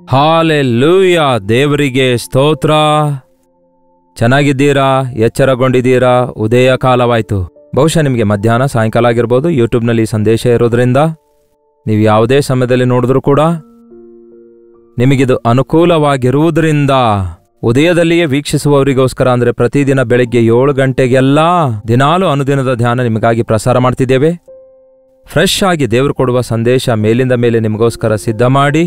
Hallelujah, ದೇವರಿಗೆ ಸ್ತೋತ್ರ. ಚೆನ್ನಾಗಿದ್ದೀರಾ? ಎಚ್ಚರಗೊಂಡಿದ್ದೀರಾ? ಉದಯ ಕಾಲವಾಯಿತು. ಬಹುಶಃ ನಿಮಗೆ ಮಧ್ಯಾಹ್ನ ಸಾಯಂಕಾಲ ಆಗಿರ್ಬೋದು. ಯೂಟ್ಯೂಬ್ನಲ್ಲಿ ಸಂದೇಶ ಇರೋದ್ರಿಂದ ನೀವು ಯಾವುದೇ ಸಮಯದಲ್ಲಿ ನೋಡಿದ್ರೂ ಕೂಡ ನಿಮಗಿದು ಅನುಕೂಲವಾಗಿರುವುದರಿಂದ ಉದಯದಲ್ಲಿಯೇ ವೀಕ್ಷಿಸುವವರಿಗೋಸ್ಕರ ಅಂದರೆ ಪ್ರತಿದಿನ ಬೆಳಗ್ಗೆ 7 ಗಂಟೆಗೆಲ್ಲ ದಿನಾಲು ಅನುದಿನದ ಧ್ಯಾನ ನಿಮಗಾಗಿ ಪ್ರಸಾರ ಮಾಡ್ತಿದ್ದೇವೆ. ಫ್ರೆಶ್ ಆಗಿ ದೇವರು ಕೊಡುವ ಸಂದೇಶ ಮೇಲಿಂದ ಮೇಲೆ ನಿಮಗೋಸ್ಕರ ಸಿದ್ಧ ಮಾಡಿ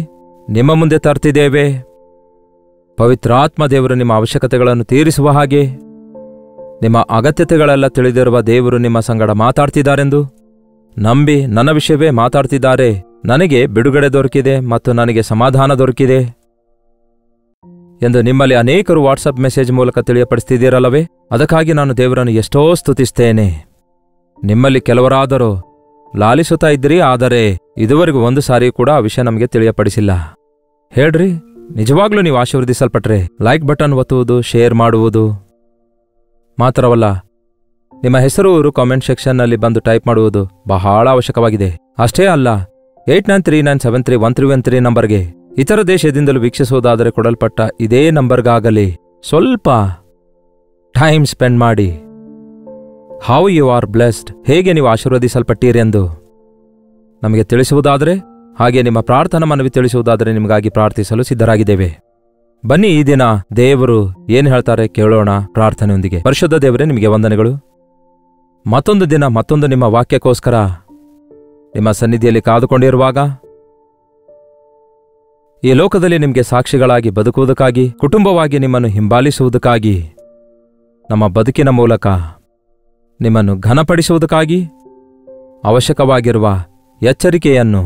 ನಿಮ್ಮ ಮುಂದೆ ತರ್ತಿದ್ದೇವೆ. ಪವಿತ್ರಾತ್ಮ ದೇವರು ನಿಮ್ಮ ಅವಶ್ಯಕತೆಗಳನ್ನು ತೀರಿಸುವ ಹಾಗೆ, ನಿಮ್ಮ ಅಗತ್ಯತೆಗಳೆಲ್ಲ ತಿಳಿದಿರುವ ದೇವರು ನಿಮ್ಮ ಸಂಗಡ ಮಾತಾಡ್ತಿದ್ದಾರೆಂದು ನಂಬಿ ನನ್ನ ವಿಷಯವೇ ಮಾತಾಡ್ತಿದ್ದಾರೆ. ನನಗೆ ಬಿಡುಗಡೆ ದೊರಕಿದೆ ಮತ್ತು ನನಗೆ ಸಮಾಧಾನ ದೊರಕಿದೆ ಎಂದು ನಿಮ್ಮಲ್ಲಿ ಅನೇಕರು ವಾಟ್ಸಪ್ ಮೆಸೇಜ್ ಮೂಲಕ ತಿಳಿಯಪಡಿಸ್ತಿದ್ದೀರಲ್ಲವೇ? ಅದಕ್ಕಾಗಿ ನಾನು ದೇವರನ್ನು ಎಷ್ಟೋ ಸ್ತುತಿಸ್ತೇನೆ. ನಿಮ್ಮಲ್ಲಿ ಕೆಲವರಾದರೂ ಲಾಲಿಸುತ್ತಾ ಇದ್ರಿ, ಆದರೆ ಇದುವರೆಗೂ ಒಂದು ಸಾರಿ ಕೂಡ ಆ ವಿಷಯ ನಮಗೆ ತಿಳಿಯಪಡಿಸಿಲ್ಲ. ಹೇಳ್ರಿ, ನಿಜವಾಗ್ಲೂ ನೀವು ಆಶೀರ್ವದಿಸಲ್ಪಟ್ರೆ ಲೈಕ್ ಬಟನ್ ಒತ್ತುವುದು, ಶೇರ್ ಮಾಡುವುದು ಮಾತ್ರವಲ್ಲ, ನಿಮ್ಮ ಹೆಸರು ಊರು ಕಾಮೆಂಟ್ ಸೆಕ್ಷನ್ನಲ್ಲಿ ಬಂದು ಟೈಪ್ ಮಾಡುವುದು ಬಹಳ ಅವಶ್ಯಕವಾಗಿದೆ. ಅಷ್ಟೇ ಅಲ್ಲ, 8939731313 ನಂಬರ್ಗೆ ಇತರ ದೇಶದಿಂದಲೂ ವೀಕ್ಷಿಸುವುದಾದರೆ ಕೊಡಲ್ಪಟ್ಟ ಇದೇ ನಂಬರ್ಗಾಗಲಿ ಸ್ವಲ್ಪ ಟೈಮ್ ಸ್ಪೆಂಡ್ ಮಾಡಿ ಹೌ ಯು ಆರ್ ಬ್ಲೆಸ್ಡ್, ಹೇಗೆ ನೀವು ಆಶೀರ್ವದಿಸಲ್ಪಟ್ಟೀರಿ ಎಂದು ನಮಗೆ ತಿಳಿಸುವುದಾದರೆ, ಹಾಗೆ ನಿಮ್ಮ ಪ್ರಾರ್ಥನಾ ಮನವಿ ತಿಳಿಸುವುದಾದರೆ ನಿಮಗಾಗಿ ಪ್ರಾರ್ಥಿಸಲು ಸಿದ್ಧರಾಗಿದ್ದೇವೆ. ಬನ್ನಿ, ಈ ದಿನ ದೇವರು ಏನು ಹೇಳ್ತಾರೆ ಕೇಳೋಣ ಪ್ರಾರ್ಥನೆಯೊಂದಿಗೆ. ಪರಿಶುದ್ಧ ದೇವರೇ, ನಿಮಗೆ ವಂದನೆಗಳು. ಮತ್ತೊಂದು ದಿನ ಮತ್ತೊಂದು ನಿಮ್ಮ ವಾಕ್ಯಕ್ಕೋಸ್ಕರ ನಿಮ್ಮ ಸನ್ನಿಧಿಯಲ್ಲಿ ಕಾದುಕೊಂಡಿರುವಾಗ ಈ ಲೋಕದಲ್ಲಿ ನಿಮಗೆ ಸಾಕ್ಷಿಗಳಾಗಿ ಬದುಕುವುದಕ್ಕಾಗಿ, ಕುಟುಂಬವಾಗಿ ನಿಮ್ಮನ್ನು ಹಿಂಬಾಲಿಸುವುದಕ್ಕಾಗಿ, ನಮ್ಮ ಬದುಕಿನ ಮೂಲಕ ನಿಮ್ಮನ್ನು ಘನಪಡಿಸುವುದಕ್ಕಾಗಿ ಅವಶ್ಯಕವಾಗಿರುವ ಎಚ್ಚರಿಕೆಯನ್ನು,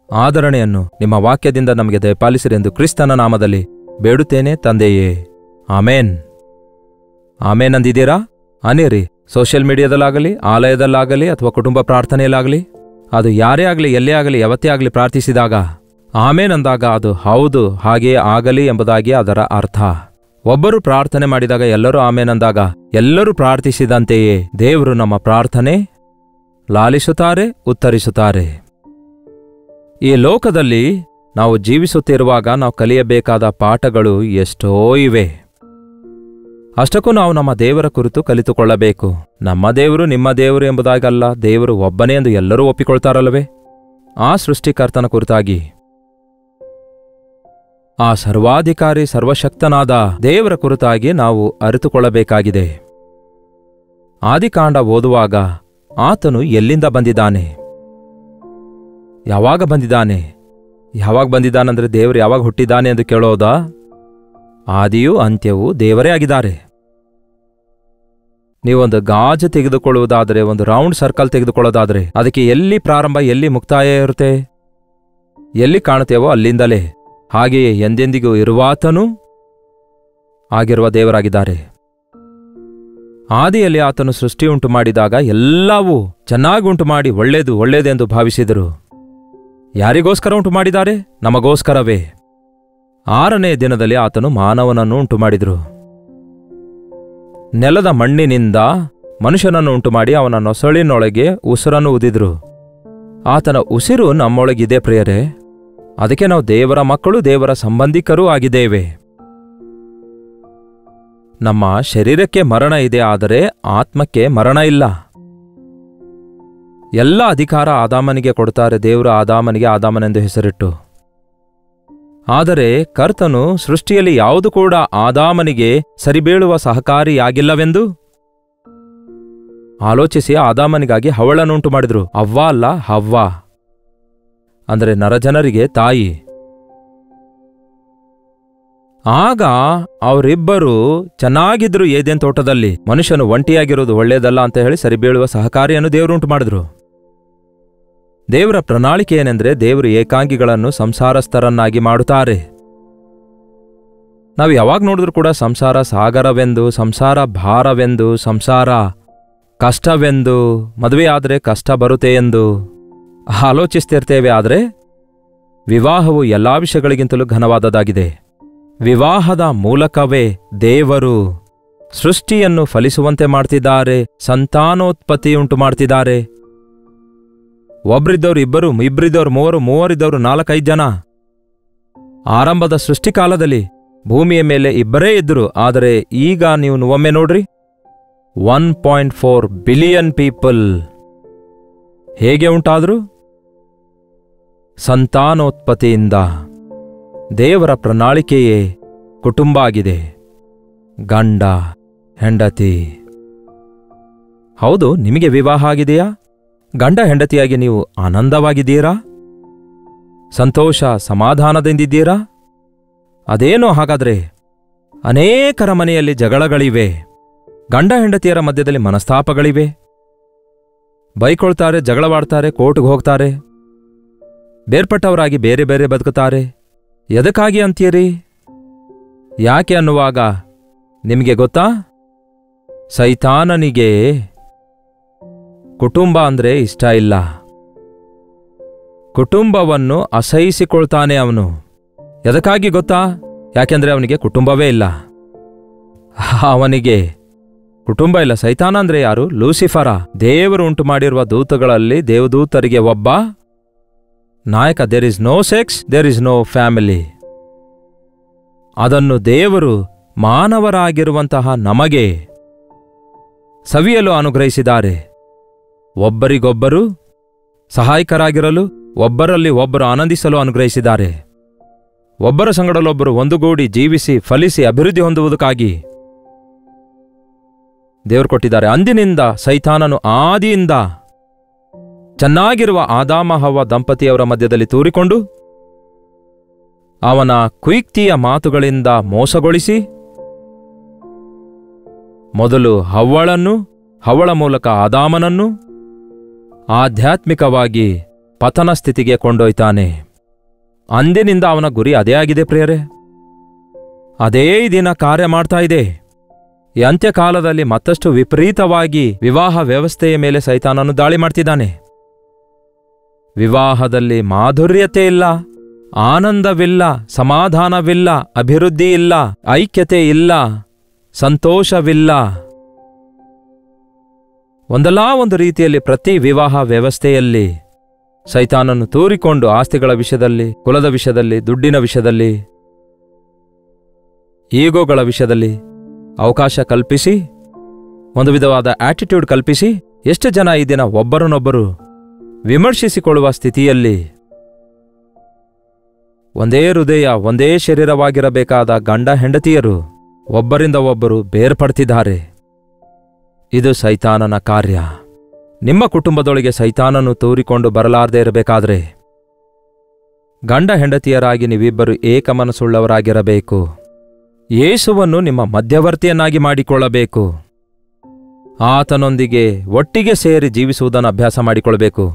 ಆದರಣೆಯನ್ನು ನಿಮ್ಮ ವಾಕ್ಯದಿಂದ ನಮಗೆ ದಯಪಾಲಿಸಿರೆಂದು ಕ್ರಿಸ್ತನ ನಾಮದಲ್ಲಿ ಬೇಡುತ್ತೇನೆ ತಂದೆಯೇ, ಆಮೇನ್. ಆಮೇನ್ ಅಂದಿದ್ದೀರಾ? ಅನಿರಿ. ಸೋಷಿಯಲ್ ಮೀಡಿಯಾದಲ್ಲಾಗಲಿ, ಆಲಯದಲ್ಲಾಗಲಿ ಅಥವಾ ಕುಟುಂಬ ಪ್ರಾರ್ಥನೆಯಲ್ಲಾಗಲಿ, ಅದು ಯಾರೇ ಆಗಲಿ, ಎಲ್ಲೇ ಆಗಲಿ, ಯಾವತ್ತೇ ಆಗಲಿ ಪ್ರಾರ್ಥಿಸಿದಾಗ ಆಮೇನ್ ಅಂದಾಗ ಅದು ಹೌದು, ಹಾಗೆಯೇ ಆಗಲಿ ಎಂಬುದಾಗಿ ಅದರ ಅರ್ಥ. ಒಬ್ಬರು ಪ್ರಾರ್ಥನೆ ಮಾಡಿದಾಗ ಎಲ್ಲರೂ ಆಮೇನ್ ಅಂದಾಗ ಎಲ್ಲರೂ ಪ್ರಾರ್ಥಿಸಿದಂತೆಯೇ ದೇವರು ನಮ್ಮ ಪ್ರಾರ್ಥನೆ ಲಾಲಿಸುತ್ತಾರೆ, ಉತ್ತರಿಸುತ್ತಾರೆ. ಈ ಲೋಕದಲ್ಲಿ ನಾವು ಜೀವಿಸುತ್ತಿರುವಾಗ ನಾವು ಕಲಿಯಬೇಕಾದ ಪಾಠಗಳು ಎಷ್ಟೋ ಇವೆ. ಅಷ್ಟಕ್ಕೂ ನಾವು ನಮ್ಮ ದೇವರ ಕುರಿತು ಕಲಿತುಕೊಳ್ಳಬೇಕು. ನಮ್ಮ ದೇವರು ನಿಮ್ಮ ದೇವರು ಎಂಬುದಾಗಲ್ಲ, ದೇವರು ಒಬ್ಬನೇ ಎಂದು ಎಲ್ಲರೂ ಒಪ್ಪಿಕೊಳ್ತಾರಲ್ಲವೇ? ಆ ಸೃಷ್ಟಿಕರ್ತನ ಕುರಿತಾಗಿ, ಆ ಸರ್ವಾಧಿಕಾರಿ ಸರ್ವಶಕ್ತನಾದ ದೇವರ ಕುರಿತಾಗಿ ನಾವು ಅರಿತುಕೊಳ್ಳಬೇಕಾಗಿದೆ. ಆದಿಕಾಂಡ ಓದುವಾಗ ಆತನು ಎಲ್ಲಿಂದ ಬಂದಿದ್ದಾನೆ, ಯಾವಾಗ ಬಂದಿದ್ದಾನೆ, ಯಾವಾಗ ಬಂದಿದ್ದಾನಂದ್ರೆ ದೇವರು ಯಾವಾಗ ಹುಟ್ಟಿದ್ದಾನೆ ಎಂದು ಕೇಳೋದಾ? ಆದಿಯೂ ಅಂತ್ಯವೂ ದೇವರೇ ಆಗಿದ್ದಾರೆ. ನೀವೊಂದು ಗಾಜು ತೆಗೆದುಕೊಳ್ಳುವುದಾದರೆ, ಒಂದು ರೌಂಡ್ ಸರ್ಕಲ್ ತೆಗೆದುಕೊಳ್ಳೋದಾದರೆ ಅದಕ್ಕೆ ಎಲ್ಲಿ ಪ್ರಾರಂಭ ಎಲ್ಲಿ ಮುಕ್ತಾಯ ಇರುತ್ತೆ? ಎಲ್ಲಿ ಕಾಣುತ್ತೇವೋ ಅಲ್ಲಿಂದಲೇ. ಹಾಗೆಯೇ ಎಂದೆಂದಿಗೂ ಇರುವಾತನೂ ಆಗಿರುವ ದೇವರಾಗಿದ್ದಾರೆ. ಆದಿಯಲ್ಲಿ ಆತನು ಸೃಷ್ಟಿ ಉಂಟು ಮಾಡಿದಾಗ ಎಲ್ಲವೂ ಚೆನ್ನಾಗಿ ಉಂಟು ಮಾಡಿ ಒಳ್ಳೆಯದೆಂದು ಭಾವಿಸಿದರು. ಯಾರಿಗೋಸ್ಕರ ಉಂಟು ಮಾಡಿದ್ದಾರೆ? ನಮಗೋಸ್ಕರವೇ. 6ನೇ ದಿನದಲ್ಲಿ ಆತನು ಮಾನವನನ್ನು ಉಂಟು ಮಾಡಿದರು. ನೆಲದ ಮಣ್ಣಿನಿಂದ ಮನುಷ್ಯನನ್ನು ಉಂಟು ಮಾಡಿ ಅವನ ನೊಸಳಿನೊಳಗೆ ಉಸಿರನ್ನು ಊದಿದ್ರು. ಆತನ ಉಸಿರು ನಮ್ಮೊಳಗಿದೆ ಪ್ರಿಯರೇ. ಅದಕ್ಕೆ ನಾವು ದೇವರ ಮಕ್ಕಳು, ದೇವರ ಸಂಬಂಧಿಕರೂ ಆಗಿದ್ದೇವೆ. ನಮ್ಮ ಶರೀರಕ್ಕೆ ಮರಣ ಇದೆ, ಆದರೆ ಆತ್ಮಕ್ಕೆ ಮರಣ ಇಲ್ಲ. ಎಲ್ಲ ಅಧಿಕಾರ ಆದಾಮನಿಗೆ ಕೊಡ್ತಾರೆ. ದೇವರು ಆದಾಮನಿಗೆ ಆದಾಮನೆಂದು ಹೆಸರಿಟ್ಟು. ಆದರೆ ಕರ್ತನು ಸೃಷ್ಟಿಯಲ್ಲಿ ಯಾವುದು ಕೂಡ ಆದಾಮನಿಗೆ ಸರಿಬೀಳುವ ಸಹಕಾರಿಯಾಗಿಲ್ಲವೆಂದು ಆಲೋಚಿಸಿ ಆದಾಮನಿಗಾಗಿ ಹವಳನ್ನುಂಟು ಮಾಡಿದ್ರು. ಅವ್ವ ಅಲ್ಲ, ಹವ್ವ ಅಂದರೆ ನರಜನರಿಗೆ ತಾಯಿ. ಆಗ ಅವರಿಬ್ಬರು ಚೆನ್ನಾಗಿದ್ರು ಏದೇನ್ ತೋಟದಲ್ಲಿ. ಮನುಷ್ಯನು ಒಂಟಿಯಾಗಿರೋದು ಒಳ್ಳೆಯದಲ್ಲ ಅಂತ ಹೇಳಿ ಸರಿಬೀಳುವ ಸಹಕಾರಿಯನ್ನು ದೇವರುಂಟು ಮಾಡಿದ್ರು. ದೇವರ ಪ್ರಣಾಳಿಕೆ ಏನೆಂದರೆ, ದೇವರು ಏಕಾಂಗಿಗಳನ್ನು ಸಂಸಾರಸ್ಥರನ್ನಾಗಿ ಮಾಡುತ್ತಾರೆ. ನಾವು ಯಾವಾಗ ನೋಡಿದ್ರೂ ಕೂಡ ಸಂಸಾರ ಸಾಗರವೆಂದು, ಸಂಸಾರ ಭಾರವೆಂದು, ಸಂಸಾರ ಕಷ್ಟವೆಂದು, ಮದುವೆಯಾದರೆ ಕಷ್ಟ ಬರುತ್ತೆ ಎಂದು ಆಲೋಚಿಸ್ತಿರ್ತೇವೆ. ಆದರೆ ವಿವಾಹವು ಎಲ್ಲಾ ವಿಷಯಗಳಿಗಿಂತಲೂ ಘನವಾದದ್ದಾಗಿದೆ. ವಿವಾಹದ ಮೂಲಕವೇ ದೇವರು ಸೃಷ್ಟಿಯನ್ನು ಫಲಿಸುವಂತೆ ಮಾಡ್ತಿದ್ದಾರೆ, ಸಂತಾನೋತ್ಪತ್ತಿಯುಂಟು ಮಾಡ್ತಿದ್ದಾರೆ. ಒಬ್ರಿದ್ದವ್ರು ಇಬ್ಬರು, ಇಬ್ಬರಿದ್ದವ್ರು ಮೂವರು, ಮೂವರಿದ್ದವ್ರು 4-5 ಜನ. ಆರಂಭದ ಸೃಷ್ಟಿಕಾಲದಲ್ಲಿ ಭೂಮಿಯ ಮೇಲೆ ಇಬ್ಬರೇ ಇದ್ದರು. ಆದರೆ ಈಗ ನೀವು ಒಮ್ಮೆ ನೋಡ್ರಿ, 1.4 ಬಿಲಿಯನ್ ಪೀಪಲ್. ಹೇಗೆ ಉಂಟಾದ್ರು? ಸಂತಾನೋತ್ಪತ್ತಿಯಿಂದ. ದೇವರ ಪ್ರಣಾಳಿಕೆಯೇ ಕುಟುಂಬ ಆಗಿದೆ. ಗಂಡ ಹೆಂಡತಿ. ಹೌದು, ನಿಮಗೆ ವಿವಾಹ ಆಗಿದೆಯಾ? ಗಂಡ ಹೆಂಡತಿಯಾಗಿ ನೀವು ಆನಂದವಾಗಿದ್ದೀರಾ? ಸಂತೋಷ ಸಮಾಧಾನದಿಂದಿದ್ದೀರಾ? ಅದೇನೋ ಹಾಗಾದ್ರೆ ಅನೇಕರ ಮನೆಯಲ್ಲಿ ಜಗಳಗಳಿವೆ. ಗಂಡ ಹೆಂಡತಿಯರ ಮಧ್ಯದಲ್ಲಿ ಮನಸ್ತಾಪಗಳಿವೆ. ಬೈಕೊಳ್ತಾರೆ, ಜಗಳವಾಡ್ತಾರೆ, ಕೋರ್ಟ್ಗೆ ಹೋಗ್ತಾರೆ, ಬೇರ್ಪಟ್ಟವರಾಗಿ ಬೇರೆ ಬೇರೆ ಬದುಕುತ್ತಾರೆ. ಎದಕ್ಕಾಗಿ ಅಂತೀರಿ? ಯಾಕೆ ಅನ್ನುವಾಗ ನಿಮಗೆ ಗೊತ್ತಾ? ಸೈತಾನನಿಗೆ ಕುಟುಂಬ ಅಂದ್ರೆ ಇಷ್ಟ ಇಲ್ಲ. ಕುಟುಂಬವನ್ನು ಅಸಹಿಸಿಕೊಳ್ತಾನೆ ಅವನು. ಎದಕ್ಕಾಗಿ ಗೊತ್ತಾ? ಯಾಕೆಂದ್ರೆ ಅವನಿಗೆ ಕುಟುಂಬವೇ ಇಲ್ಲ. ಅವನಿಗೆ ಕುಟುಂಬ ಇಲ್ಲ. ಸೈತಾನ ಅಂದ್ರೆ ಯಾರು? ಲೂಸಿಫರ. ದೇವರು ಉಂಟು ಮಾಡಿರುವ ದೂತಗಳಲ್ಲಿ ದೇವದೂತರಿಗೆ ಒಬ್ಬ ನಾಯಕ. There is no sex, there is no family. ಅದನ್ನು ದೇವರು ಮಾನವರಾಗಿರುವಂತಹ ನಮಗೆ ಸವಿಯಲು ಅನುಗ್ರಹಿಸಿದ್ದಾರೆ. ಒಬ್ಬರಿಗೊಬ್ಬರು ಸಹಾಯಕರಾಗಿರಲು, ಒಬ್ಬರಲ್ಲಿ ಒಬ್ಬರು ಆನಂದಿಸಲು ಅನುಗ್ರಹಿಸಿದ್ದಾರೆ. ಒಬ್ಬರ ಸಂಗಡಲೊಬ್ಬರು ಒಂದುಗೂಡಿ ಜೀವಿಸಿ ಫಲಿಸಿ ಅಭಿವೃದ್ಧಿ ಹೊಂದುವುದಕ್ಕಾಗಿ ದೇವರು ಕೊಟ್ಟಿದ್ದಾರೆ. ಅಂದಿನಿಂದ ಸೈತಾನನು ಆದಿಯಿಂದ ಚೆನ್ನಾಗಿರುವ ಆದಾಮ ಹವ್ವ ದಂಪತಿಯವರ ಮಧ್ಯದಲ್ಲಿ ತೂರಿಕೊಂಡು ಅವನ ಕುಯುಕ್ತಿಯ ಮಾತುಗಳಿಂದ ಮೋಸಗೊಳಿಸಿ ಮೊದಲು ಹವ್ವಳನ್ನು, ಹವ್ವಳ ಮೂಲಕ ಆದಾಮನನ್ನು ಆಧ್ಯಾತ್ಮಿಕವಾಗಿ ಪತನ ಸ್ಥಿತಿಗೆ ಕೊಂಡೊಯ್ತಾನೆ. ಅಂದಿನಿಂದ ಅವನ ಗುರಿ ಅದೇ ಆಗಿದೆ ಪ್ರಿಯರೇ. ಅದೇ ದಿನ ಕಾರ್ಯ ಮಾಡ್ತಾ ಇದೆ. ಈ ಅಂತ್ಯಕಾಲದಲ್ಲಿ ಮತ್ತಷ್ಟು ವಿಪರೀತವಾಗಿ ವಿವಾಹ ವ್ಯವಸ್ಥೆಯ ಮೇಲೆ ಸೈತಾನನು ದಾಳಿ ಮಾಡ್ತಿದ್ದಾನೆ. ವಿವಾಹದಲ್ಲಿ ಮಾಧುರ್ಯತೆ ಇಲ್ಲ, ಆನಂದವಿಲ್ಲ, ಸಮಾಧಾನವಿಲ್ಲ, ಅಭಿವೃದ್ಧಿ ಇಲ್ಲ, ಐಕ್ಯತೆ ಇಲ್ಲ, ಸಂತೋಷವಿಲ್ಲ. ಒಂದಲ್ಲ ಒಂದು ರೀತಿಯಲ್ಲಿ ಪ್ರತಿ ವಿವಾಹ ವ್ಯವಸ್ಥೆಯಲ್ಲಿ ಸೈತಾನನ್ನು ತೂರಿಕೊಂಡು ಆಸ್ತಿಗಳ ವಿಷಯದಲ್ಲಿ, ಕುಲದ ವಿಷಯದಲ್ಲಿ, ದುಡ್ಡಿನ ವಿಷಯದಲ್ಲಿ, ಈಗೋಗಳ ವಿಷಯದಲ್ಲಿ ಅವಕಾಶ ಕಲ್ಪಿಸಿ, ಒಂದು ವಿಧವಾದ ಆಟಿಟ್ಯೂಡ್ ಕಲ್ಪಿಸಿ, ಎಷ್ಟು ಜನ ಈ ದಿನ ಒಬ್ಬರನ್ನೊಬ್ಬರು ವಿಮರ್ಶಿಸಿಕೊಳ್ಳುವ ಸ್ಥಿತಿಯಲ್ಲಿ ಒಂದೇ ಹೃದಯ, ಒಂದೇ ಶರೀರವಾಗಿರಬೇಕಾದ ಗಂಡ ಹೆಂಡತಿಯರು ಒಬ್ಬರಿಂದ ಒಬ್ಬರು ಬೇರ್ಪಡ್ತಿದ್ದಾರೆ. ಇದು ಸೈತಾನನ ಕಾರ್ಯ. ನಿಮ್ಮ ಕುಟುಂಬದೊಳಗೆ ಸೈತಾನನು ತೂರಿಕೊಂಡು ಬರಲಾರದೇ ಇರಬೇಕಾದ್ರೆ ಗಂಡ ಹೆಂಡತಿಯರಾಗಿ ನೀವಿಬ್ಬರು ಏಕಮನಸ್ಸುಳ್ಳವರಾಗಿರಬೇಕು. ಯೇಸುವನ್ನು ನಿಮ್ಮ ಮಧ್ಯವರ್ತಿಯನ್ನಾಗಿ ಮಾಡಿಕೊಳ್ಳಬೇಕು. ಆತನೊಂದಿಗೆ ಒಟ್ಟಿಗೆ ಸೇರಿ ಜೀವಿಸುವುದನ್ನು ಅಭ್ಯಾಸ ಮಾಡಿಕೊಳ್ಳಬೇಕು.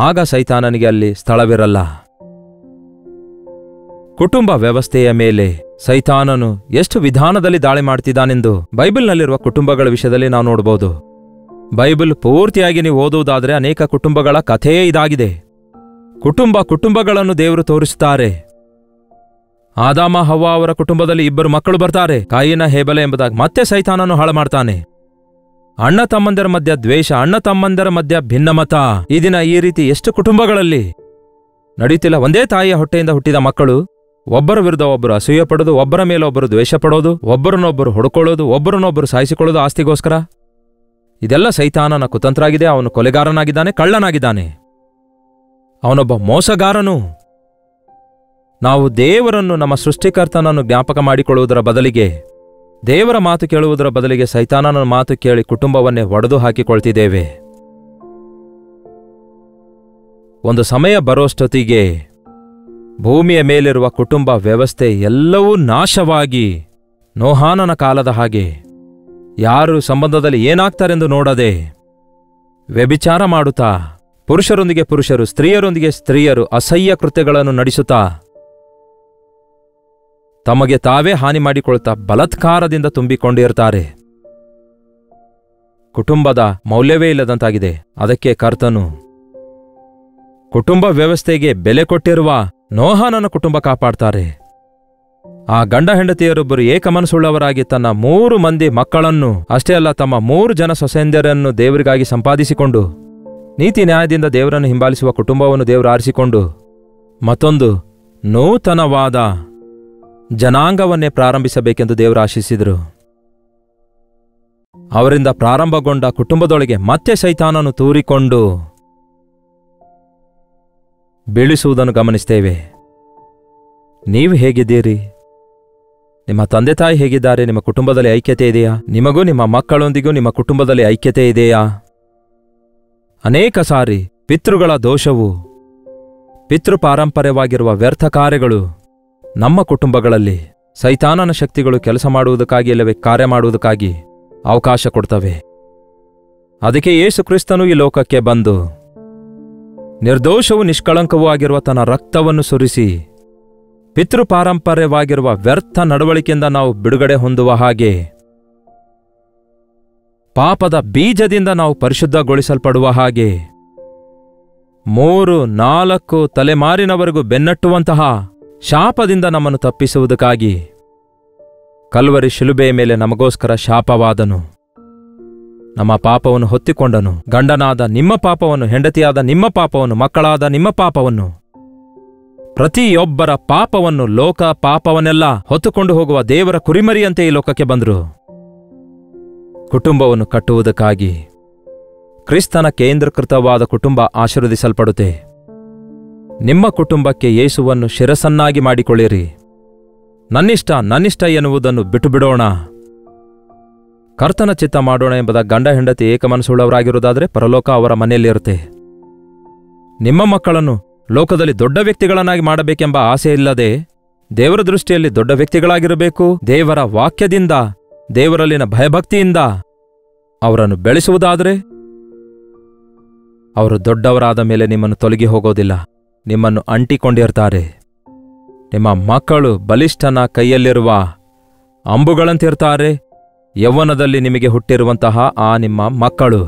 ಆಗ ಸೈತಾನನಿಗೆ ಅಲ್ಲಿ ಸ್ಥಳವಿರಲ್ಲ. ಕುಟುಂಬ ವ್ಯವಸ್ಥೆಯ ಮೇಲೆ ಸೈತಾನನು ಎಷ್ಟು ವಿಧಾನದಲ್ಲಿ ದಾಳಿ ಮಾಡ್ತಿದ್ದಾನೆಂದು ಬೈಬಲ್ನಲ್ಲಿರುವ ಕುಟುಂಬಗಳ ವಿಷಯದಲ್ಲಿ ನಾವು ನೋಡಬಹುದು. ಬೈಬಲ್ ಪೂರ್ತಿಯಾಗಿ ನೀವು ಓದುವುದಾದರೆ ಅನೇಕ ಕುಟುಂಬಗಳ ಕಥೆಯೇ ಇದಾಗಿದೆ. ಕುಟುಂಬಗಳನ್ನು ದೇವರು ತೋರಿಸುತ್ತಾರೆ. ಆದಾಮ ಹವ್ವ ಅವರ ಕುಟುಂಬದಲ್ಲಿ ಇಬ್ಬರು ಮಕ್ಕಳು ಬರ್ತಾರೆ, ಕಾಯಿನ ಹೇಬಲ ಎಂಬುದಾಗಿ. ಮತ್ತೆ ಸೈತಾನನು ಹಾಳು ಮಾಡ್ತಾನೆ. ಅಣ್ಣ ತಮ್ಮಂದರ ಮಧ್ಯ ದ್ವೇಷ, ಅಣ್ಣ ತಮ್ಮಂದರ ಮಧ್ಯ ಭಿನ್ನಮತ. ಈ ದಿನ ಈ ರೀತಿ ಎಷ್ಟು ಕುಟುಂಬಗಳಲ್ಲಿ ನಡೀತಿಲ್ಲ. ಒಂದೇ ತಾಯಿಯ ಹೊಟ್ಟೆಯಿಂದ ಹುಟ್ಟಿದ ಮಕ್ಕಳು ಒಬ್ಬರ ವಿರುದ್ಧ ಒಬ್ಬರು ಅಸೂಯೆ ಪಡೋದು, ಒಬ್ಬರ ಮೇಲೆ ಒಬ್ಬರು ದ್ವೇಷ ಪಡೋದು, ಒಬ್ಬರನ್ನೊಬ್ಬರು ಹೊಡ್ಕೊಳ್ಳೋದು, ಒಬ್ಬರನ್ನೊಬ್ಬರು ಸಾಯಿಸಿಕೊಳ್ಳೋದು ಆಸ್ತಿಗೋಸ್ಕರ. ಇದೆಲ್ಲ ಸೈತಾನನ ಕುತಂತ್ರ ಆಗಿದೆ. ಅವನು ಕೊಲೆಗಾರನಾಗಿದ್ದಾನೆ, ಕಳ್ಳನಾಗಿದ್ದಾನೆ, ಅವನೊಬ್ಬ ಮೋಸಗಾರನು. ನಾವು ದೇವರನ್ನು, ನಮ್ಮ ಸೃಷ್ಟಿಕರ್ತನನ್ನು ಜ್ಞಾಪಕ ಮಾಡಿಕೊಳ್ಳುವುದರ ಬದಲಿಗೆ, ದೇವರ ಮಾತು ಕೇಳುವುದರ ಬದಲಿಗೆ ಸೈತಾನನ ಮಾತು ಕೇಳಿ ಕುಟುಂಬವನ್ನೇ ಒಡೆದು ಹಾಕಿಕೊಳ್ತಿದ್ದೇವೆ. ಒಂದು ಸಮಯ ಬರೋಷ್ಟೊತ್ತಿಗೆ ಭೂಮಿಯ ಮೇಲಿರುವ ಕುಟುಂಬ ವ್ಯವಸ್ಥೆ ಎಲ್ಲವೂ ನಾಶವಾಗಿ ನೋಹಾನನ ಕಾಲದ ಹಾಗೆ ಯಾರು ಸಂಬಂಧದಲ್ಲಿ ಏನಾಗ್ತಾರೆಂದು ನೋಡದೆ ವ್ಯಭಿಚಾರ ಮಾಡುತ್ತಾ, ಪುರುಷರೊಂದಿಗೆ ಪುರುಷರು, ಸ್ತ್ರೀಯರೊಂದಿಗೆ ಸ್ತ್ರೀಯರು ಅಸಹ್ಯ ಕೃತ್ಯಗಳನ್ನು ನಡೆಸುತ್ತಾ, ತಮಗೆ ತಾವೇ ಹಾನಿ ಮಾಡಿಕೊಳ್ತಾ ಬಲಾತ್ಕಾರದಿಂದ ತುಂಬಿಕೊಂಡಿರ್ತಾರೆ. ಕುಟುಂಬದ ಮೌಲ್ಯವೇ ಇಲ್ಲದಂತಾಗಿದೆ. ಅದಕ್ಕೆ ಕರ್ತನು ಕುಟುಂಬ ವ್ಯವಸ್ಥೆಗೆ ಬೆಲೆ ಕೊಟ್ಟಿರುವ ನೋಹಾನನ ಕುಟುಂಬ ಕಾಪಾಡ್ತಾರೆ. ಆ ಗಂಡ ಹೆಂಡತಿಯರೊಬ್ಬರು ಏಕಮನಸ್ಸುಳ್ಳವರಾಗಿ ತನ್ನ 3 ಮಂದಿ ಮಕ್ಕಳನ್ನು, ಅಷ್ಟೇ ಅಲ್ಲ ತಮ್ಮ 3 ಜನ ಸೊಸೆಯಂದಿರನ್ನು ದೇವರಿಗಾಗಿ ಸಂಪಾದಿಸಿಕೊಂಡು, ನೀತಿ ನ್ಯಾಯದಿಂದ ದೇವರನ್ನು ಹಿಂಬಾಲಿಸುವ ಕುಟುಂಬವನ್ನು ದೇವರು ಆರಿಸಿಕೊಂಡು, ಮತ್ತೊಂದು ನೂತನವಾದ ಜನಾಂಗವನ್ನೇ ಪ್ರಾರಂಭಿಸಬೇಕೆಂದು ದೇವರು ಆಶಿಸಿದರು. ಅವರಿಂದ ಪ್ರಾರಂಭಗೊಂಡ ಕುಟುಂಬದೊಳಗೆ ಮತ್ತೆ ಸೈತಾನನು ತೂರಿಕೊಂಡು ಬೀಳಿಸುವುದನ್ನು ಗಮನಿಸ್ತೇವೆ. ನೀವು ಹೇಗಿದ್ದೀರಿ? ನಿಮ್ಮ ತಂದೆ ತಾಯಿ ಹೇಗಿದ್ದಾರೆ? ನಿಮ್ಮ ಕುಟುಂಬದಲ್ಲಿ ಐಕ್ಯತೆ ಇದೆಯಾ? ನಿಮಗೂ ನಿಮ್ಮ ಮಕ್ಕಳೊಂದಿಗೂ ನಿಮ್ಮ ಕುಟುಂಬದಲ್ಲಿ ಐಕ್ಯತೆ ಇದೆಯಾ? ಅನೇಕ ಸಾರಿ ಪಿತೃಗಳ ದೋಷವು, ಪಿತೃಪಾರಂಪರ್ಯವಾಗಿರುವ ವ್ಯರ್ಥ ಕಾರ್ಯಗಳು ನಮ್ಮ ಕುಟುಂಬಗಳಲ್ಲಿ ಸೈತಾನನ ಶಕ್ತಿಗಳು ಕೆಲಸ ಮಾಡುವುದಕ್ಕಾಗಿ ಇಲ್ಲವೇ ಕಾರ್ಯ ಮಾಡುವುದಕ್ಕಾಗಿ ಅವಕಾಶ ಕೊಡ್ತವೆ. ಅದಕ್ಕೆ ಯೇಸು ಕ್ರಿಸ್ತನು ಈ ಲೋಕಕ್ಕೆ ಬಂದು ನಿರ್ದೋಷವೂ ನಿಷ್ಕಳಂಕವೂ ಆಗಿರುವ ತನ್ನ ರಕ್ತವನ್ನು ಸುರಿಸಿ ಪಿತೃಪಾರಂಪರ್ಯವಾಗಿರುವ ವ್ಯರ್ಥ ನಡವಳಿಕೆಯಿಂದ ನಾವು ಬಿಡುಗಡೆ ಹೊಂದುವ ಹಾಗೆ, ಪಾಪದ ಬೀಜದಿಂದ ನಾವು ಪರಿಶುದ್ಧಗೊಳಿಸಲ್ಪಡುವ ಹಾಗೆ, 3-4 ತಲೆಮಾರಿನವರೆಗೂ ಬೆನ್ನಟ್ಟುವಂತಹ ಶಾಪದಿಂದ ನಮ್ಮನ್ನು ತಪ್ಪಿಸುವುದಕ್ಕಾಗಿ ಕಲ್ವರಿ ಶಿಲುಬೆಯ ಮೇಲೆ ನಮಗೋಸ್ಕರ ಶಾಪವಾದನು. ನಮ್ಮ ಪಾಪವನ್ನು ಹೊತ್ತಿಕೊಂಡನು. ಗಂಡನಾದ ನಿಮ್ಮ ಪಾಪವನ್ನು, ಹೆಂಡತಿಯಾದ ನಿಮ್ಮ ಪಾಪವನ್ನು, ಮಕ್ಕಳಾದ ನಿಮ್ಮ ಪಾಪವನ್ನು, ಪ್ರತಿಯೊಬ್ಬರ ಪಾಪವನ್ನು, ಲೋಕ ಪಾಪವನ್ನೆಲ್ಲ ಹೊತ್ತುಕೊಂಡು ಹೋಗುವ ದೇವರ ಕುರಿಮರಿಯಂತೆ ಈ ಲೋಕಕ್ಕೆ ಬಂದರು. ಕುಟುಂಬವನ್ನು ಕಟ್ಟುವುದಕ್ಕಾಗಿ ಕ್ರಿಸ್ತನ ಕೇಂದ್ರೀಕೃತವಾದ ಕುಟುಂಬ ಆಶೀರ್ವದಿಸಲ್ಪಡುತ್ತೆ. ನಿಮ್ಮ ಕುಟುಂಬಕ್ಕೆ ಯೇಸುವನ್ನು ಶಿರಸನ್ನಾಗಿ ಮಾಡಿಕೊಳ್ಳಿರಿ. ನನ್ನಿಷ್ಟ ಎನ್ನುವುದನ್ನು ಬಿಟ್ಟುಬಿಡೋಣ. ಕರ್ತನ ಚಿತ್ತ ಮಾಡೋಣ ಎಂಬುದ ಗಂಡ ಹೆಂಡತಿ ಏಕಮನಸ್ಸುಳ್ಳವರಾಗಿರುವುದಾದರೆ ಪರಲೋಕ ಅವರ ಮನೆಯಲ್ಲಿರುತ್ತೆ. ನಿಮ್ಮ ಮಕ್ಕಳನ್ನು ಲೋಕದಲ್ಲಿ ದೊಡ್ಡ ವ್ಯಕ್ತಿಗಳನ್ನಾಗಿ ಮಾಡಬೇಕೆಂಬ ಆಸೆ ಇಲ್ಲದೆ ದೇವರ ದೃಷ್ಟಿಯಲ್ಲಿ ದೊಡ್ಡ ವ್ಯಕ್ತಿಗಳಾಗಿರಬೇಕು. ದೇವರ ವಾಕ್ಯದಿಂದ, ದೇವರಲ್ಲಿನ ಭಯಭಕ್ತಿಯಿಂದ ಅವರನ್ನು ಬೆಳೆಸುವುದಾದರೆ ಅವರು ದೊಡ್ಡವರಾದ ಮೇಲೆ ನಿಮ್ಮನ್ನು ತೊಲಗಿ ಹೋಗೋದಿಲ್ಲ, ನಿಮ್ಮನ್ನು ಅಂಟಿಕೊಂಡಿರ್ತಾರೆ. ನಿಮ್ಮ ಮಕ್ಕಳು ಬಲಿಷ್ಠನ ಕೈಯಲ್ಲಿರುವ ಅಂಬುಗಳಂತಿರ್ತಾರೆ. ಯೌವನದಲ್ಲಿ ನಿಮಗೆ ಹುಟ್ಟಿರುವಂತಹ ಆ ನಿಮ್ಮ ಮಕ್ಕಳು.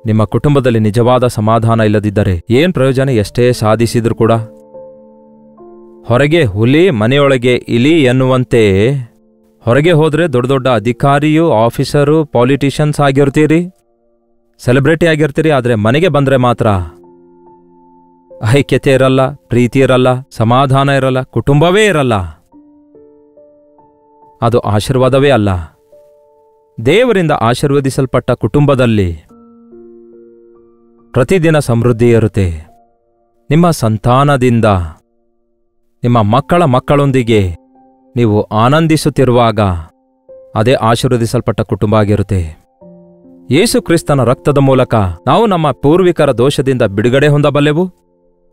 ನಿಮ್ಮ ಕುಟುಂಬದಲ್ಲಿ ನಿಜವಾದ ಸಮಾಧಾನ ಇಲ್ಲದಿದ್ದರೆ ಏನ್ ಪ್ರಯೋಜನ? ಎಷ್ಟೇ ಸಾಧಿಸಿದ್ರೂ ಕೂಡ ಹೊರಗೆ ಹುಲಿ ಮನೆಯೊಳಗೆ ಇಲಿ ಎನ್ನುವಂತೆ ಹೊರಗೆ ಹೋದ್ರೆ ದೊಡ್ಡ ದೊಡ್ಡ ಅಧಿಕಾರಿಯು, ಆಫೀಸರು, ಪಾಲಿಟಿಷಿಯನ್ಸ್ ಆಗಿರ್ತೀರಿ, ಸೆಲೆಬ್ರಿಟಿ ಆಗಿರ್ತೀರಿ. ಆದರೆ ಮನೆಗೆ ಬಂದ್ರೆ ಮಾತ್ರ ಐಕ್ಯತೆ ಇರಲ್ಲ, ಪ್ರೀತಿ ಇರಲ್ಲ, ಸಮಾಧಾನ ಇರಲ್ಲ, ಕುಟುಂಬವೇ ಇರಲ್ಲ. ಅದು ಆಶೀರ್ವಾದವೇ ಅಲ್ಲ. ದೇವರಿಂದ ಆಶೀರ್ವದಿಸಲ್ಪಟ್ಟ ಕುಟುಂಬದಲ್ಲಿ ಪ್ರತಿದಿನ ಸಮೃದ್ಧಿ ಇರುತ್ತೆ. ನಿಮ್ಮ ಸಂತಾನದಿಂದ, ನಿಮ್ಮ ಮಕ್ಕಳ ಮಕ್ಕಳೊಂದಿಗೆ ನೀವು ಆನಂದಿಸುತ್ತಿರುವಾಗ ಅದೇ ಆಶೀರ್ವದಿಸಲ್ಪಟ್ಟ ಕುಟುಂಬ ಆಗಿರುತ್ತೆ. ಯೇಸು ಕ್ರಿಸ್ತನ ರಕ್ತದ ಮೂಲಕ ನಾವು ನಮ್ಮ ಪೂರ್ವಿಕರ ದೋಷದಿಂದ ಬಿಡುಗಡೆ ಹೊಂದಬಲ್ಲೆವು,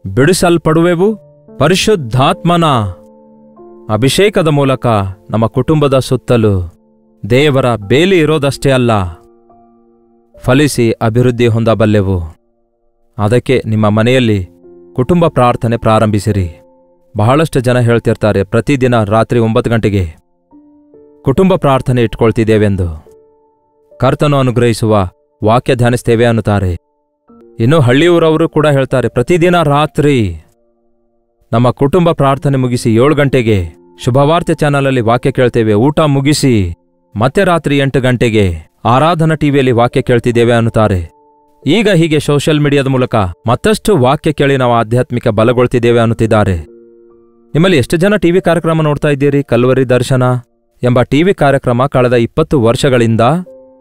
ಬಿಡಿಸಲ್ಪಡುವೆವು. ಪರಿಶುದ್ಧಾತ್ಮನ ಅಭಿಷೇಕದ ಮೂಲಕ ನಮ್ಮ ಕುಟುಂಬದ ಸುತ್ತಲೂ ದೇವರ ಬೇಲಿ ಇರೋದಷ್ಟೇ ಅಲ್ಲ, ಫಲಿಸಿ ಅಭಿವೃದ್ಧಿ ಹೊಂದಬಲ್ಲೆವು. ಅದಕ್ಕೆ ನಿಮ್ಮ ಮನೆಯಲ್ಲಿ ಕುಟುಂಬ ಪ್ರಾರ್ಥನೆ ಪ್ರಾರಂಭಿಸಿರಿ. ಬಹಳಷ್ಟು ಜನ ಹೇಳ್ತಿರ್ತಾರೆ, ಪ್ರತಿದಿನ ರಾತ್ರಿ 9 ಗಂಟೆಗೆ ಕುಟುಂಬ ಪ್ರಾರ್ಥನೆ ಇಟ್ಕೊಳ್ತಿದ್ದೇವೆಂದು. ಕರ್ತನು ಅನುಗ್ರಹಿಸುವ ವಾಕ್ಯ ಧ್ಯಾನಿಸ್ತೇವೆ ಅನ್ನುತ್ತಾರೆ. ಇನ್ನು ಹಳ್ಳಿಯೂರವರು ಕೂಡ ಹೇಳ್ತಾರೆ, ಪ್ರತಿದಿನ ರಾತ್ರಿ ನಮ್ಮ ಕುಟುಂಬ ಪ್ರಾರ್ಥನೆ ಮುಗಿಸಿ 7 ಗಂಟೆಗೆ ಶುಭವಾರ್ತೆ ಚಾನಲಲ್ಲಿ ವಾಕ್ಯ ಕೇಳ್ತೇವೆ. ಊಟ ಮುಗಿಸಿ ಮತ್ತೆ ರಾತ್ರಿ 8 ಗಂಟೆಗೆ ಆರಾಧನಾ ಟಿವಿಯಲ್ಲಿ ವಾಕ್ಯ ಕೇಳ್ತಿದ್ದೇವೆ ಅನ್ನುತ್ತಾರೆ. ಈಗ ಹೀಗೆ ಸೋಷಿಯಲ್ ಮೀಡಿಯಾದ ಮೂಲಕ ಮತ್ತಷ್ಟು ವಾಕ್ಯ ಕೇಳಿ ನಾವು ಆಧ್ಯಾತ್ಮಿಕ ಬಲಗೊಳ್ತಿದ್ದೇವೆ ಅನ್ನುತ್ತಿದ್ದಾರೆ. ನಿಮ್ಮಲ್ಲಿ ಎಷ್ಟು ಜನ ಟಿವಿ ಕಾರ್ಯಕ್ರಮ ನೋಡ್ತಾ ಇದ್ದೀರಿ? ಕಲ್ವರಿ ದರ್ಶನ ಎಂಬ ಟಿವಿ ಕಾರ್ಯಕ್ರಮ ಕಳೆದ 20 ವರ್ಷಗಳಿಂದ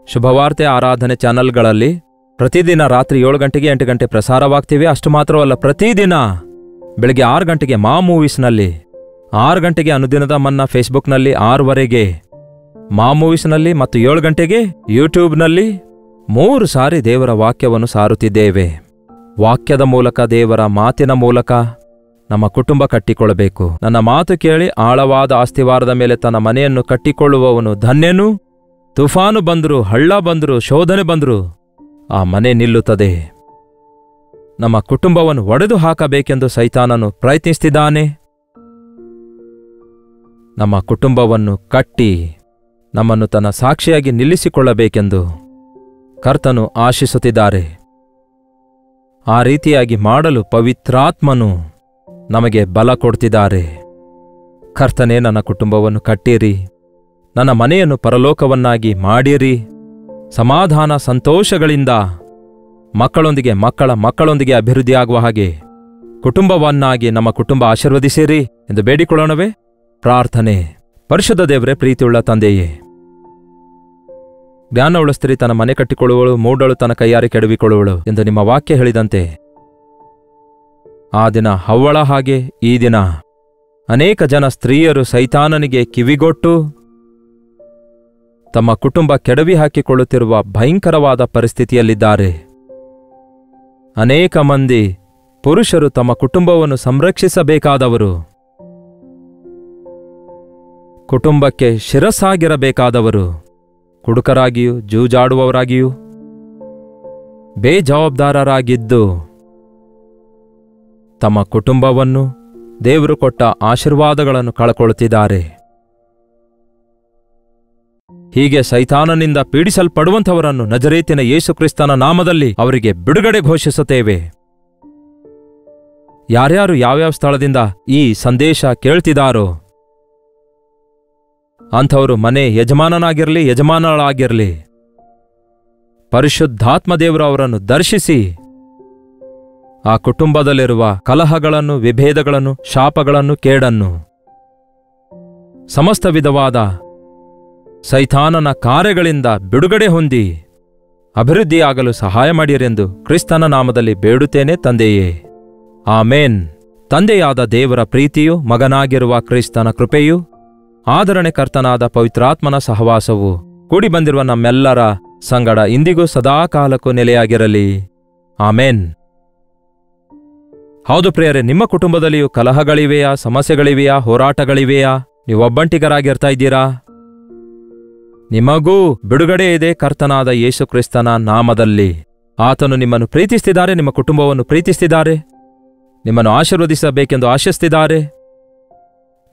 ಶುಭವಾರ್ತೆ ಆರಾಧನೆ ಚಾನಲ್ಗಳಲ್ಲಿ ಪ್ರತಿದಿನ ರಾತ್ರಿ 7 ಗಂಟೆಗೆ 8 ಗಂಟೆ ಪ್ರಸಾರವಾಗ್ತಿವೆ. ಅಷ್ಟು ಮಾತ್ರವಲ್ಲ, ಪ್ರತಿದಿನ ಬೆಳಗ್ಗೆ 6 ಗಂಟೆಗೆ ಮಾ ಮೂವೀಸ್ನಲ್ಲಿ, 6 ಗಂಟೆಗೆ ಅನುದಿನದ ಮನ್ನಾ ಫೇಸ್ಬುಕ್ನಲ್ಲಿ, 6ವರೆಗೆ ಮಾ ಮೂವೀಸ್ನಲ್ಲಿ ಮತ್ತು 7 ಗಂಟೆಗೆ ಯೂಟ್ಯೂಬ್ನಲ್ಲಿ 3 ಸಾರಿ ದೇವರ ವಾಕ್ಯವನ್ನು ಸಾರುತ್ತಿದ್ದೇವೆ. ವಾಕ್ಯದ ಮೂಲಕ, ದೇವರ ಮಾತಿನ ಮೂಲಕ ನಮ್ಮ ಕುಟುಂಬ ಕಟ್ಟಿಕೊಳ್ಳಬೇಕು. ನನ್ನ ಮಾತು ಕೇಳಿ ಆಳವಾದ ಆಸ್ತಿವಾರದ ಮೇಲೆ ತನ್ನ ಮನೆಯನ್ನು ಕಟ್ಟಿಕೊಳ್ಳುವವನು ಧನ್ಯನು. ತುಫಾನು ಬಂದ್ರು, ಹಳ್ಳ ಬಂದ್ರು, ಶೋಧನೆ ಬಂದ್ರು ಆ ಮನೆ ನಿಲ್ಲುತ್ತದೆ. ನಮ್ಮ ಕುಟುಂಬವನ್ನು ಒಡೆದು ಹಾಕಬೇಕೆಂದು ಸೈತಾನನು ಪ್ರಯತ್ನಿಸುತ್ತಿದ್ದಾನೆ. ನಮ್ಮ ಕುಟುಂಬವನ್ನು ಕಟ್ಟಿ ನಮ್ಮನ್ನು ತನ್ನ ಸಾಕ್ಷಿಯಾಗಿ ನಿಲ್ಲಿಸಿಕೊಳ್ಳಬೇಕೆಂದು ಕರ್ತನು ಆಶಿಸುತ್ತಿದ್ದಾರೆ. ಆ ರೀತಿಯಾಗಿ ಮಾಡಲು ಪವಿತ್ರಾತ್ಮನು ನಮಗೆ ಬಲ ಕೊಡ್ತಿದ್ದಾರೆ. ಕರ್ತನೇ, ನನ್ನ ಕುಟುಂಬವನ್ನು ಕಟ್ಟಿರಿ, ನನ್ನ ಮನೆಯನ್ನು ಪರಲೋಕವನ್ನಾಗಿ ಮಾಡಿರಿ. ಸಮಾಧಾನ ಸಂತೋಷಗಳಿಂದ ಮಕ್ಕಳೊಂದಿಗೆ, ಮಕ್ಕಳೊಂದಿಗೆ ಅಭಿವೃದ್ಧಿಯಾಗುವ ಹಾಗೆ ಕುಟುಂಬವನ್ನಾಗಿ ನಮ್ಮ ಕುಟುಂಬ ಆಶೀರ್ವದಿಸಿರಿ ಎಂದು ಬೇಡಿಕೊಳ್ಳೋಣವೇ? ಪ್ರಾರ್ಥನೆ. ಪರಿಶುದ್ಧ ದೇವರೇ, ಪ್ರೀತಿಯುಳ್ಳ ತಂದೆಯೇ, ಜ್ಞಾನವುಳ್ಳ ಸ್ತ್ರೀ ತನ್ನ ಮನೆ ಕಟ್ಟಿಕೊಳ್ಳುವಳು, ಮೂಢಳು ತನ್ನ ಕೈಯಾರೆ ಕೆಡವಿಕೊಳ್ಳುವಳು ಎಂದು ನಿಮ್ಮ ವಾಕ್ಯ ಹೇಳಿದಂತೆ, ಆ ದಿನ ಹವ್ವಳ ಹಾಗೆ ಈ ದಿನ ಅನೇಕ ಜನ ಸ್ತ್ರೀಯರು ಸೈತಾನನಿಗೆ ಕಿವಿಗೊಟ್ಟು ತಮ್ಮ ಕುಟುಂಬ ಕೆಡವಿ ಹಾಕಿಕೊಳ್ಳುತ್ತಿರುವ ಭಯಂಕರವಾದ ಪರಿಸ್ಥಿತಿಯಲ್ಲಿದ್ದಾರೆ. ಅನೇಕ ಮಂದಿ ಪುರುಷರು ತಮ್ಮ ಕುಟುಂಬವನ್ನು ಸಂರಕ್ಷಿಸಬೇಕಾದವರು, ಕುಟುಂಬಕ್ಕೆ ಶಿರಸ್ಸಾಗಿರಬೇಕಾದವರು, ಕುಡುಕರಾಗಿಯೂ ಜೂಜಾಡುವವರಾಗಿಯೂ ಬೇಜವಾಬ್ದಾರರಾಗಿದ್ದು ತಮ್ಮ ಕುಟುಂಬವನ್ನು, ದೇವರು ಕೊಟ್ಟ ಆಶೀರ್ವಾದಗಳನ್ನು ಕಳಕೊಳ್ಳುತ್ತಿದ್ದಾರೆ. ಹೀಗೆ ಸೈತಾನನಿಂದ ಪೀಡಿಸಲ್ಪಡುವಂಥವರನ್ನು ನಜರೇತಿನ ಯೇಸುಕ್ರಿಸ್ತನ ನಾಮದಲ್ಲಿ ಅವರಿಗೆ ಬಿಡುಗಡೆ ಘೋಷಿಸುತ್ತೇವೆ. ಯಾರ್ಯಾರು ಯಾವ್ಯಾವ ಸ್ಥಳದಿಂದ ಈ ಸಂದೇಶ ಕೇಳ್ತಿದಾರೋ ಅಂಥವರು ಮನೆ ಯಜಮಾನನಾಗಿರಲಿ, ಯಜಮಾನಳಾಗಿರಲಿ, ಪರಿಶುದ್ಧಾತ್ಮದೇವರು ಅವರನ್ನು ದರ್ಶಿಸಿ ಆ ಕುಟುಂಬದಲ್ಲಿರುವ ಕಲಹಗಳನ್ನು, ವಿಭೇದಗಳನ್ನು, ಶಾಪಗಳನ್ನು, ಕೇಡನ್ನು, ಸಮಸ್ತ ವಿಧವಾದ ಸೈತಾನನ ಕಾರ್ಯಗಳಿಂದ ಬಿಡುಗಡೆ ಹೊಂದಿ ಅಭಿವೃದ್ಧಿಯಾಗಲು ಸಹಾಯ ಮಾಡಿರೆಂದು ಕ್ರಿಸ್ತನ ನಾಮದಲ್ಲಿ ಬೇಡುತ್ತೇನೆ ತಂದೆಯೇ. ಆಮೇನ್. ತಂದೆಯಾದ ದೇವರ ಪ್ರೀತಿಯು, ಮಗನಾಗಿರುವ ಕ್ರಿಸ್ತನ ಕೃಪೆಯು, ಆದರಣೆಕರ್ತನಾದ ಪವಿತ್ರಾತ್ಮನ ಸಹವಾಸವು ಕೂಡಿ ಬಂದಿರುವ ನಮ್ಮೆಲ್ಲರ ಸಂಗಡ ಇಂದಿಗೂ ಸದಾಕಾಲಕ್ಕೂ ನೆಲೆಯಾಗಿರಲಿ. ಆಮೇನ್. ಹೌದು ಪ್ರಿಯರೇ, ನಿಮ್ಮ ಕುಟುಂಬದಲ್ಲಿಯೂ ಕಲಹಗಳಿವೆಯಾ, ಸಮಸ್ಯೆಗಳಿವೆಯಾ, ಹೋರಾಟಗಳಿವೆಯಾ? ನೀವು ಒಬ್ಬಂಟಿಗರಾಗಿರ್ತಾ ಇದ್ದೀರಾ? ನಿಮಗೂ ಬಿಡುಗಡೆ ಇದೆ ಕರ್ತನಾದ ಯೇಸುಕ್ರಿಸ್ತನ ನಾಮದಲ್ಲಿ. ಆತನು ನಿಮ್ಮನ್ನು ಪ್ರೀತಿಸ್ತಿದ್ದಾರೆ, ನಿಮ್ಮ ಕುಟುಂಬವನ್ನು ಪ್ರೀತಿಸ್ತಿದ್ದಾರೆ, ನಿಮ್ಮನ್ನು ಆಶೀರ್ವದಿಸಬೇಕೆಂದು ಆಶಿಸ್ತಿದ್ದಾರೆ.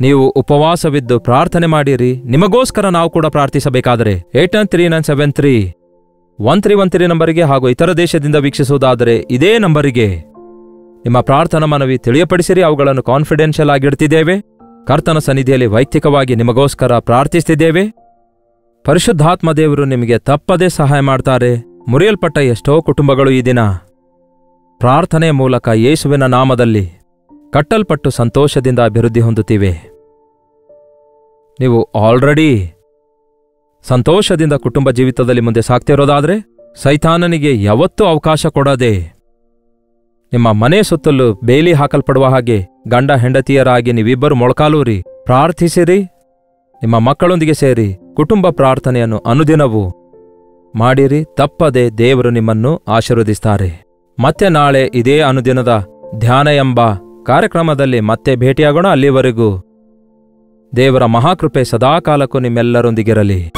ನೀವು ಉಪವಾಸವಿದ್ದು ಪ್ರಾರ್ಥನೆ ಮಾಡಿರಿ. ನಿಮಗೋಸ್ಕರ ನಾವು ಕೂಡ ಪ್ರಾರ್ಥಿಸಬೇಕಾದರೆ 8939731313 ನಂಬರಿಗೆ ಹಾಗೂ ಇತರ ದೇಶದಿಂದ ವೀಕ್ಷಿಸುವುದಾದರೆ ಇದೇ ನಂಬರಿಗೆ ನಿಮ್ಮ ಪ್ರಾರ್ಥನಾ ಮನವಿ ತಿಳಿಯಪಡಿಸಿರಿ. ಅವುಗಳನ್ನು ಕಾನ್ಫಿಡೆನ್ಷಿಯಲ್ ಆಗಿಡ್ತಿದ್ದೇವೆ. ಕರ್ತನ ಸನ್ನಿಧಿಯಲ್ಲಿ ವೈಯಕ್ತಿಕವಾಗಿ ನಿಮಗೋಸ್ಕರ ಪ್ರಾರ್ಥಿಸ್ತಿದ್ದೇವೆ. ಪರಿಶುದ್ಧಾತ್ಮ ದೇವರು ನಿಮಗೆ ತಪ್ಪದೇ ಸಹಾಯ ಮಾಡ್ತಾರೆ. ಮುರಿಯಲ್ಪಟ್ಟ ಎಷ್ಟೋ ಕುಟುಂಬಗಳು ಈ ದಿನ ಪ್ರಾರ್ಥನೆಯ ಮೂಲಕ ಯೇಸುವಿನ ನಾಮದಲ್ಲಿ ಕಟ್ಟಲ್ಪಟ್ಟು ಸಂತೋಷದಿಂದ ಅಭಿವೃದ್ಧಿ ಹೊಂದುತ್ತಿವೆ. ನೀವು ಆಲ್ರೆಡಿ ಸಂತೋಷದಿಂದ ಕುಟುಂಬ ಜೀವಿತದಲ್ಲಿ ಮುಂದೆ ಸಾಗ್ತಿರೋದಾದರೆ ಸೈತಾನನಿಗೆ ಯಾವತ್ತೂ ಅವಕಾಶ ಕೊಡದೆ ನಿಮ್ಮ ಮನೆ ಸುತ್ತಲೂ ಬೇಲಿ ಹಾಕಲ್ಪಡುವ ಹಾಗೆ ಗಂಡ ಹೆಂಡತಿಯರಾಗಿ ನೀವಿಬ್ಬರು ಮೊಳಕಾಲೂರಿ ಪ್ರಾರ್ಥಿಸಿರಿ. ನಿಮ್ಮ ಮಕ್ಕಳೊಂದಿಗೆ ಸೇರಿ ಕುಟುಂಬ ಪ್ರಾರ್ಥನೆಯನ್ನು ಅನುದಿನವೂ ಮಾಡಿರಿ. ತಪ್ಪದೆ ದೇವರು ನಿಮ್ಮನ್ನು ಆಶೀರ್ವದಿಸ್ತಾರೆ. ಮತ್ತೆ ನಾಳೆ ಇದೇ ಅನುದಿನದ ಧ್ಯಾನ ಎಂಬ ಕಾರ್ಯಕ್ರಮದಲ್ಲಿ ಮತ್ತೆ ಭೇಟಿಯಾಗೋಣ. ಅಲ್ಲಿವರೆಗೂ ದೇವರ ಮಹಾಕೃಪೆ ಸದಾಕಾಲಕ್ಕೂ ನಿಮ್ಮೆಲ್ಲರೊಂದಿಗಿರಲಿ.